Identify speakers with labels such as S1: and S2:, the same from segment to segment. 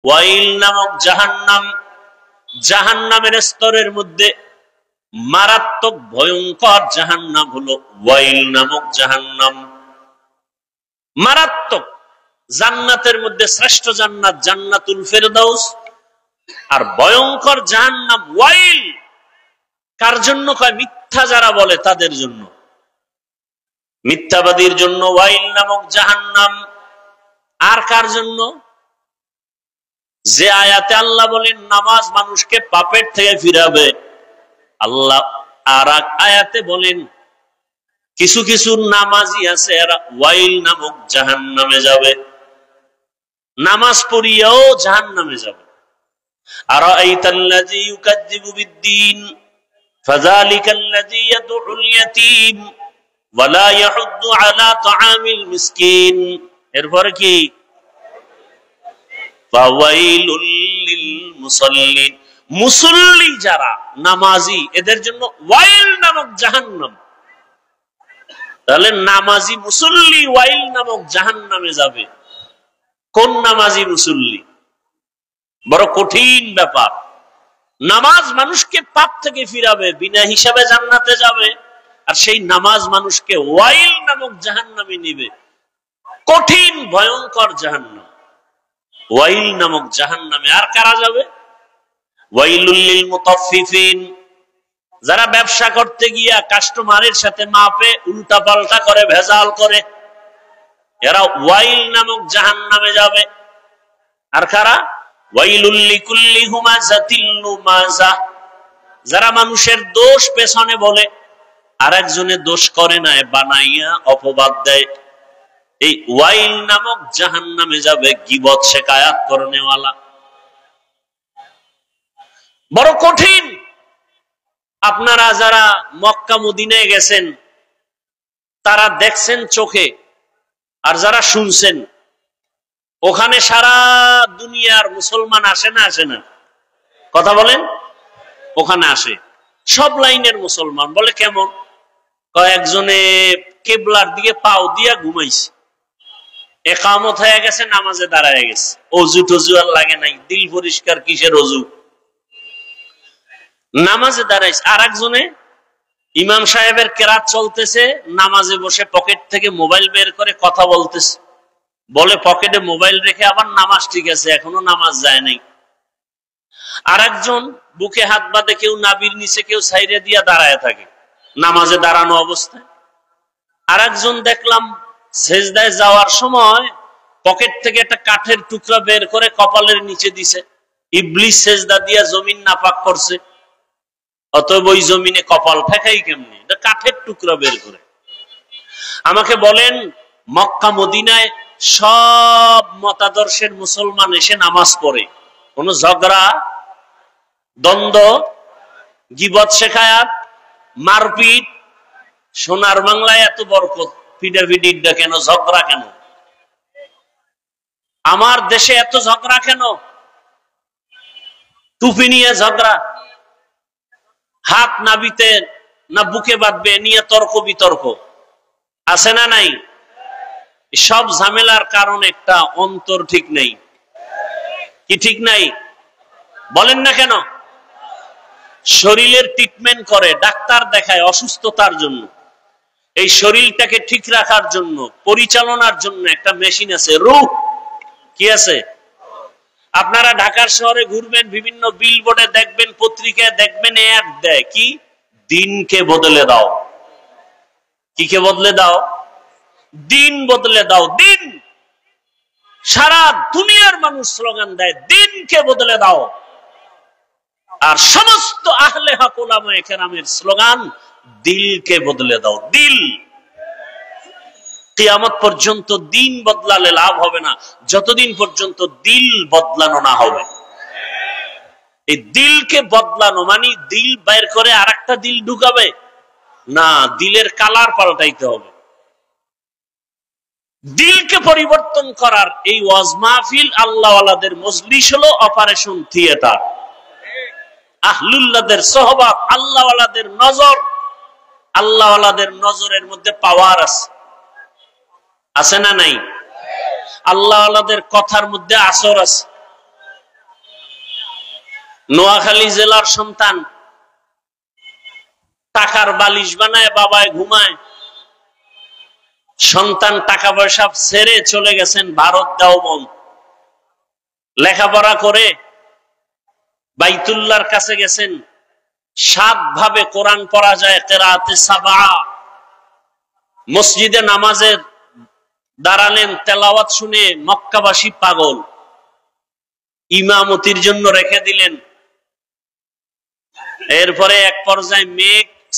S1: ওয়াইল নামক জাহান্নাম, জাহান্নামের স্তরের মধ্যে মারাত্মক ভয়ঙ্কর জাহান্নাম হলো ওয়াইল নামক জাহান্নাম। মারাত্মক। জান্নাতের মধ্যে শ্রেষ্ঠ জান্নাত জান্নাতুল ফেরদাউস, আর ভয়ঙ্কর জাহান্নাম ওয়াইল। কার জন্য কয়? মিথ্যা যারা বলে তাদের জন্য, মিথ্যাবাদীর জন্য ওয়াইল নামক জাহান্নাম। আর কার জন্য? যে আয়াতে আল্লাহ বলেন নামাজ মানুষকে পাপের থেকে ফিরাবে, আল্লাহ আর এক আয়াতে বলেন কিছু কিছু নামাজি আছে এরা ওয়াইল নামক জাহান্নামে যাবে, নামাজ পড়িয়াও জাহান্নামে যাবে। আরাআইতাল্লাযী ইউকাযযিবু বিদ্দীন ফাযালিকাল্লাযী ইয়াদউল ইয়াতীম ওয়া লা ইয়াহুদ্দু আলা তাআমিল মিসকিন। এরপরে কি? ফাওয়াইলুল লিল মুসাল্লিন, মুসল্লি যারা নামাজি এদের জন্য ওয়াইল নামক জাহান্নাম। তাহলে নামাজি মুসল্লি ওয়াইল নামক জাহান্নামে যাবে। কোন নামাজি মুসল্লি? বড় কঠিন ব্যাপার। নামাজ মানুষকে পাপ থেকে ফিরাবে, বিনা হিসাবে জান্নাতে যাবে, আর সেই নামাজ মানুষকে ওয়াইল নামক জাহান্নামে নিবে। কঠিন ভয়ঙ্কর জাহান্নাম, ওয়াইল নামক জাহান্নামে। আর কারা যাবে? ওয়াইলুল লিল মুতাফফিফিন, যারা ব্যবসা করতে গিয়া কাস্টমারের সাথে মাপে উল্টা পাল্টা করে, ভেজাল করে, এরা ওয়াইল নামক জাহান্নামে যাবে। আর কারা? ওয়াইলুল লিকুল্লি হুমাযাতিল লুমাযা, যারা মানুষের দোষ পেছনে বলে আর একজনে দোষ করে না বানাইয়া অপবাদ দেয়, এই ওয়াইল নামক জাহান্নামে যাবে। গীবত শিকায়াত করনেওয়ালা, বড় কঠিন। আপনারা যারা মক্কা মদিনায় গেছেন তারা দেখছেন চোখে, আর যারা শুনছেন, ওখানে সারা দুনিয়ার মুসলমান আসে না আসে না? কথা বলেন। ওখানে আসে সব লাইনের মুসলমান। বলে কেমন? কয়েকজনে কেবলার দিকে পাও দিয়া ঘুমাইছে, একামত হয়ে গেছে, নামাজে দাঁড়ায় গেছে, অজু টজু আর লাগে নাই, দিল পরিষ্কার, কিসের অজু, নামাজে দাঁড়াইছে। আর একজনে ইমাম সাহেবের কেরাত চলতেছে, নামাজে বসে পকেট থেকে মোবাইল বের করে কথা বলতেছে, বলে পকেটে মোবাইল রেখে আবার নামাজ ঠিক আছে, এখনো নামাজ যায় নাই। আর একজন বুকে হাত বাঁধে, কেউ নাবির নিচে, কেউ সাইরে দিয়া দাঁড়ায় থাকে নামাজে দাঁড়ানো অবস্থায়। আর একজন দেখলাম সেজদায় যাওয়ার সময় পকেট থেকে একটা কাঠের টুকরা বের করে কপালের নিচে দিছে। ইবলিস সেজদা দিয়া জমিন নাপাক করছে, অতএব ওই জমিনে কপাল ঠেকাই কেমনি? এটা কাঠের টুকরা বের করে। আমাকে বলেন, মক্কা মদিনায় সব মতাদর্শের মুসলমান এসে নামাজ পড়ে, কোন ঝগড়া, দ্বন্দ্ব, গীবত শিকায়াত, মারপিট? সোনার বাংলায় এত বরকত, পিটাপিটিটা কেন? ঝগড়া কেন? আমার দেশে এত ঝগড়া কেন? টুপি নিয়ে ঝগড়া, হাত নাবিতে না বুকে বাঁধবে নিয়ে তর্ক বিতর্ক, আছে না নাই? সব ঝামেলার কারণ একটা, অন্তর ঠিক নেই। কি ঠিক নাই? বলেন না কেন? শরীরের ট্রিটমেন্ট করে, ডাক্তার দেখায় অসুস্থতার জন্য। এই শরীরটাকে ঠিক রাখার জন্য, পরিচালনার জন্য একটা মেশিন আছে, রূহ। কি আছে? আপনারা ঢাকার শহরে ঘুরবেন, বিভিন্ন বিলবোর্ডে দেখবেন, পত্রিকায় দেখবেন, অ্যাড দেয় কি? দিনকে বদলে দাও। কি কে বদলে দাও? দিন বদলে দাও। দিন, সারা দুনিয়ার মানুষ স্লোগান দেয় দিনকে বদলে দাও। আর সমস্ত আহলে হক উলামায়ে কেরামের স্লোগান দিলকে বদলে দাও। দিল। কিয়ামত পর্যন্ত দিন বদলালে লাভ হবে না যতদিন পর্যন্ত দিল বদলানো না হবে। এই দিলকে বদলানো মানে দিল বের করে আরেকটা দিল ঢুকাবে না, দিলের কালার পাল্টাইতে হবে। দিলকে পরিবর্তন করার এই ওয়াজ মাহফিল, আল্লাহওয়ালাদের মজলিস হলো অপারেশন থিয়েটার। আহলুল্লাহদের সোহবত, আল্লাহওয়ালাদের নজর, আল্লাহওয়ালাদের নজরের মধ্যে পাওয়ার আছে, আছে না নাই? আল্লাহওয়ালাদের কথার মধ্যে আসর আছে, নোয়াখালী জেলার সন্তান, টাকার বালিশ বানায় বাবায় ঘুমায়। সন্তান টাকা পয়সা ছেড়ে চলে গেছেন ভারত দেওবন্দ, লেখাপড়া করে বাইতুল্লাহর কাছে গেছেন। 7 ভাবে কোরআন পড়া যায়, কেরাতে সাবা। মসজিদে নামাজের দাঁড়ালেন, তেলাওয়াত শুনে মক্কাবাসী পাগল, ইমামতির জন্য রেখে দিলেন। এরপরে এক পর্যায়ে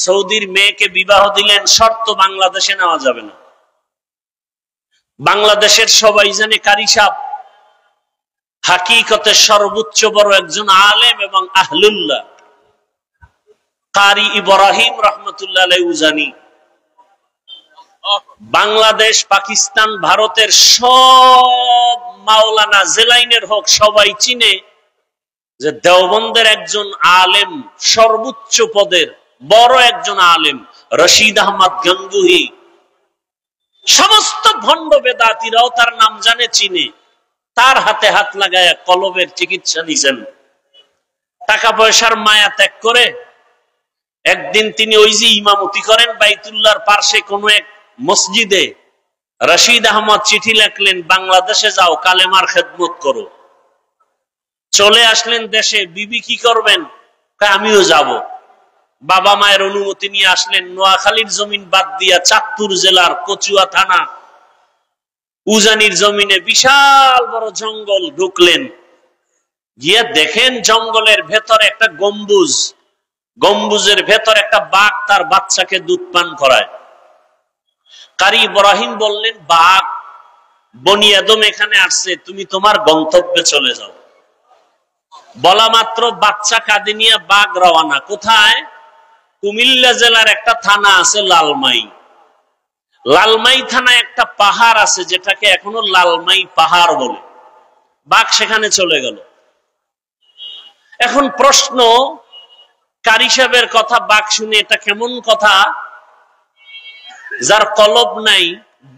S1: সৌদির মেয়েকে বিবাহ দিলেন, শর্ত বাংলাদেশে নেওয়া যাবে না। বাংলাদেশের সবাই জানে কারি সাহেব হাকিকতে সর্বোচ্চ বড় একজন আলেম এবং আহলুল্লাহ, কারি ইব্রাহিম রহমতুল্লাহ আলাইহি উজানি। বাংলাদেশ, পাকিস্তান, ভারতের সব মাওলানা জেলাইনের হোক সবাই চিনে যে দেওবন্দের একজন আলেম, সর্বোচ্চ পদের বড় একজন আলেম রশিদ আহমদ গঙ্গুহি। সমস্ত ভণ্ড বেদাতিরাও তার নাম জানে, চিনে। তার হাতে হাত লাগায় কলবের চিকিৎসা দিয়েছেন। টাকা পয়সার মায়া ত্যাগ করে একদিন তিনি ওই যে ইমামতি করেন বাইতুল্লাহর পার্শ্বে কোন এক মসজিদে, রশিদ আহমদ চিঠি লিখলেন, বাংলাদেশে যাও, কালেমার খেদমত করো। চলে আসলেন দেশে। বিবি কি করবেন? আমিও যাব। বাবা মায়ের অনুমতি নিয়ে আসলেন। নোয়াখালীর জমিন বাদ দিয়া চাঁদপুর জেলার কচুয়া থানা উজানির জমিনে বিশাল বড় জঙ্গল ঢুকলেন। গিয়ে দেখেন জঙ্গলের ভেতরে একটা গম্বুজ, গম্বুজের ভেতর একটা বাঘ তার বাচ্চাকে দুধ পান করায়। কারি ইব্রাহিম বললেন, বাঘ, বনি আদম এখানে আসছে, তুমি তোমার গন্তব্যে চলে যাও। বলা মাত্র বাচ্চা কাঁধে নিয়ে বাঘ রওনা। কোথায়? কুমিল্লা জেলার একটা থানা আছে লালমাই। লালমাই থানায় একটা পাহাড় আছে যেটাকে এখনো লালমাই পাহাড় বলে। বাঘ সেখানে চলে গেল। এখন প্রশ্ন, কারি সাহেবের কথা বাঘ শুনে এটা কেমন কথা? যার কলব নাই,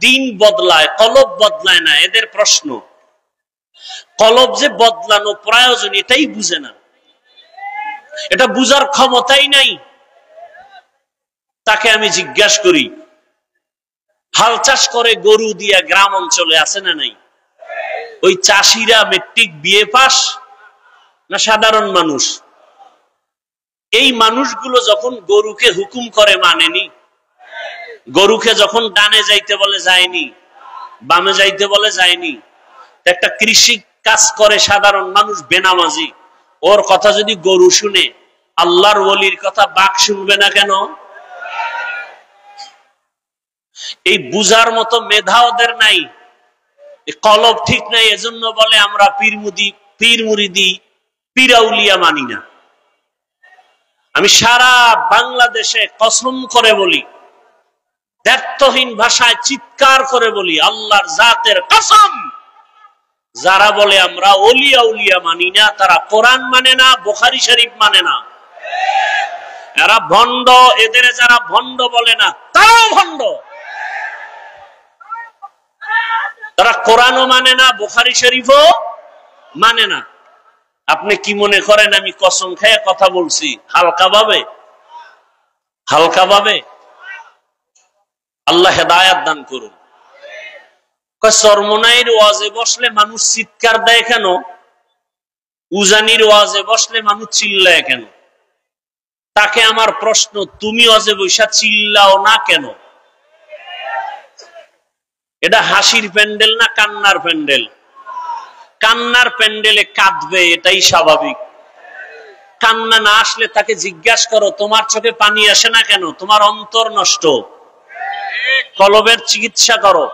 S1: দিন বদলায়, কলব বদলায় না। এদের প্রশ্ন, কলব যে বদলানো প্রয়োজন এটাই বুঝে না, এটা বুঝার ক্ষমতাই নাই। তাকে আমি জিজ্ঞাসা করি, হাল চাষ করে গরু দিয়া গ্রাম অঞ্চলে আছে না নাই? ওই চাষিরা মেট্রিক বিএ পাস না সাধারণ মানুষ? এই মানুষগুলো যখন গরুকে হুকুম করে মানেনি, গরুকে যখন ডানে যাইতে বলে যায়নি, বামে যাইতে বলে যায়নি। একটা কৃষি কাজ করে সাধারণ মানুষ বেনামাজি, ওর কথা যদি গরু শুনে, আল্লাহর ওলির কথা বাঘ শুনবে না কেন? এই বুঝার মতো মেধা ওদের নাই, কলব ঠিক নাই। এজন্য বলে আমরা পীর মুরিদি পীরাউলিয়া মানি না। আমি সারা বাংলাদেশে কসম করে বলি, দ্ব্যর্থহীন ভাষায় চিৎকার করে বলি, আল্লাহর জাতের কসম, যারা বলে আমরা ওলিয়া উলিয়া মানি না, তারা কোরআন মানে না, বুখারী শরীফ মানে না। এরা ভণ্ড। এদের যারা ভণ্ড বলে না তারাও ভণ্ড। তারা কোরআনও মানে না, বুখারী শরীফও মানে না। আপনি কি মনে করেন আমি কসম খেয়ে কথা বলছি হালকা ভাবে? হালকা ভাবে? আল্লাহ হেদায়াত দান করুন। চরমনাইয়ের ওয়াজে বসলে মানুষ চিৎকার দেয় কেন? উজানির ওয়াজে বসলে মানুষ চিল্লায় কেন? তাকে আমার প্রশ্ন, তুমি ওয়াজে বৈশা চিল্লাও না কেন? এটা হাসির প্যান্ডেল না কান্নার প্যান্ডেল? কান্নার প্যান্ডেলে কাঁদবে, এটাই স্বাভাবিক। কান্না না আসলে তাকে জিজ্ঞাসা করো, তোমার চোখে পানি আসে না কেন? তোমার অন্তর নষ্ট, কলবের চিকিৎসা করো।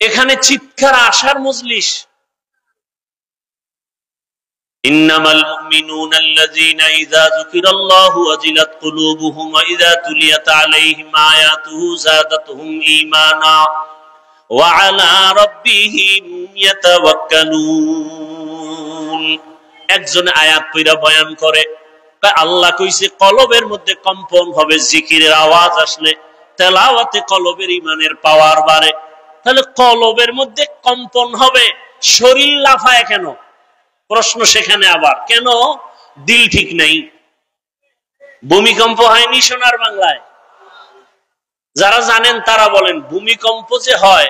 S1: এখানে চিৎকার আসার মজলিস। ইন্নামাল মুমিনুনা আল্লাযীনা ইযা যুকিরাল্লাহু ওয়াজিলাত কুলুবুহুম ওয়া ইযা তুলিয়াত আলাইহিম আয়াতুহু যাদাতুহুম ঈমানা ওয়া আলা রাব্বিহিম ইয়াতাওয়াক্কালুন। একজন আয়াত পড়া বয়ান করে, আল্লাহ কইছে কলবের মধ্যে কম্পন হবে, জিকিরের আওয়াজ আসলে, তেলাওয়াতে কলবের ঈমানের পাওয়ার বাড়ে। তাহলে কলবের মধ্যে কম্পন হবে, শরীর লাফায় কেন? প্রশ্ন সেখানে আবার, কেন? দিল ঠিক নেই। ভূমিকম্প হয়নি সোনার বাংলায়? যারা জানেন তারা বলেন, ভূমিকম্প যে হয়,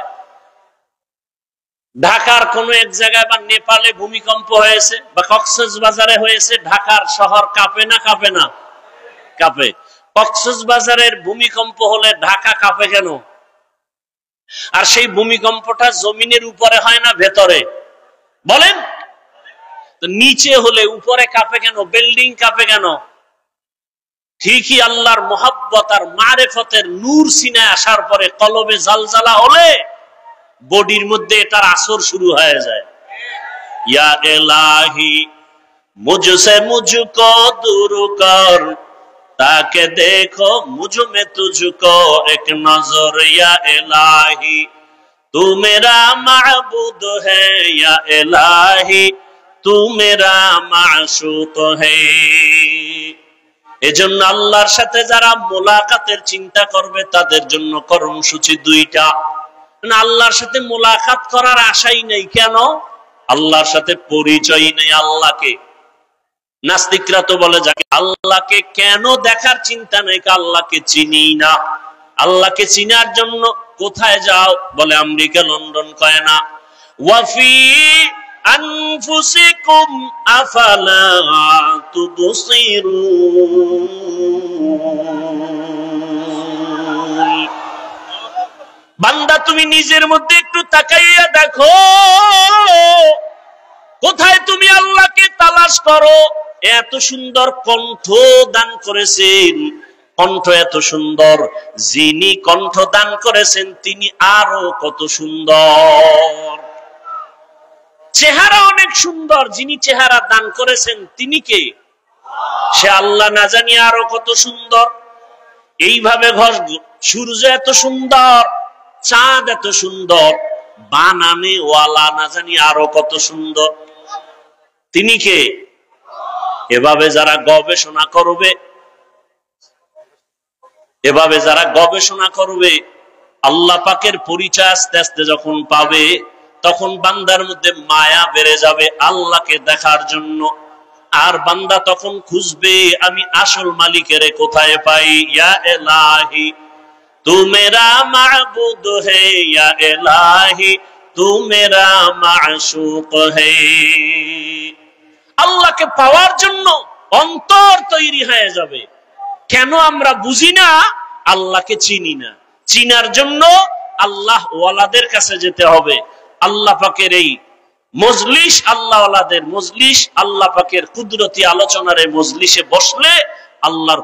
S1: ঢাকার কোন এক জায়গায় বা নেপালে ভূমিকম্প হয়েছে বা কক্সবাজারে হয়েছে, ঢাকার শহর কাঁপে না কাঁপে না? কাঁপে। কক্সবাজারের ভূমিকম্প হলে ঢাকা কাঁপে কেন? আর সেই ভূমিকম্পটা জমিনের উপরে হয় না ভেতরে? বলেন তো, নিচে হলে উপরে কাঁপে কেন? বিল্ডিং কাঁপে কেন? ঠিকই আল্লাহর মোহাব্বত আর মারেফতের নূর সিনায় আসার পরে কলবে জালজালা হলে বডির মধ্যে এটার আসর শুরু হয়ে যায়। ইয়া ইলাহি মুঝসে মুঝকো দূর কর, তাকে দেখো মুঝ মে তুঝকো এক নজর। ইয়া ইলাহি তু মেরা মাবুদ হ্যায়, ইয়া ইলাহি তু মেরা মাশুক হ্যায়। এজন্য আল্লাহর সাথে যারা মোলাকাতের চিন্তা করবে তাদের জন্য কর্মসূচি দুইটা। আল্লাহর সাথে মোলাকাত করার আশাই নেই, কেন? আল্লাহর সাথে পরিচয় নেই আল্লাহকে। নাস্তিকরা তো বলে, যাকে আল্লাহকে কেন দেখার চিন্তা নেই, আল্লাহকে চিনি না। আল্লাহকে চিনার জন্য কোথায় যাও? বলে আমেরিকা, লন্ডন, কয় না। ওয়াফি আনফুসিকুম আফালা তুবসিরুন। বান্দা তুমি নিজের মধ্যে একটু তাকাইয়া দেখো, কোথায় তুমি আল্লাহকে তালাশ করো। এত সুন্দর কণ্ঠ দান করেছেন, কণ্ঠ এত সুন্দর, যিনি কণ্ঠ দান করেছেন তিনি আরো কত সুন্দর। চেহারা অনেক সুন্দর, যিনি চেহারা দান করেছেন তিনি কে? সে আল্লাহ, না জানি আরো কত সুন্দর। এইভাবে সূর্য এত সুন্দর, চাঁদ এত সুন্দর, বানানে ওয়ালা না জানি আরো কত সুন্দর, তিনি কে? এভাবে যারা গবেষণা করবে, এভাবে যারা গবেষণা করবে, আল্লাহ পাকের পরিচয় আস্তে আস্তে যখন পাবে, তখন বান্দার মধ্যে মায়া বেড়ে যাবে আল্লাহকে দেখার জন্য। আর বান্দা তখন খুঁজবে, আমি আসল মালিকের কোথায় পাই। ইয়া ইলাহি তু মেরা মাবুদ হে, ইয়া ইলাহি তু মেরা মাশুক হে। আল্লাহকে পাওয়ার জন্য অন্তর তৈরি হয়ে যাবে। কেন আমরা বুঝি না? আল্লাহকে চিনি না। চিনার জন্য আল্লাহ ওয়ালাদের কাছে যেতে হবে। আল্লাহ পাকের এই মজলিস, আল্লাহ ওয়ালাদের মজলিস, আল্লাহ পাকের কুদরতি আলোচনার এই মজলিসে বসলে আল্লাহর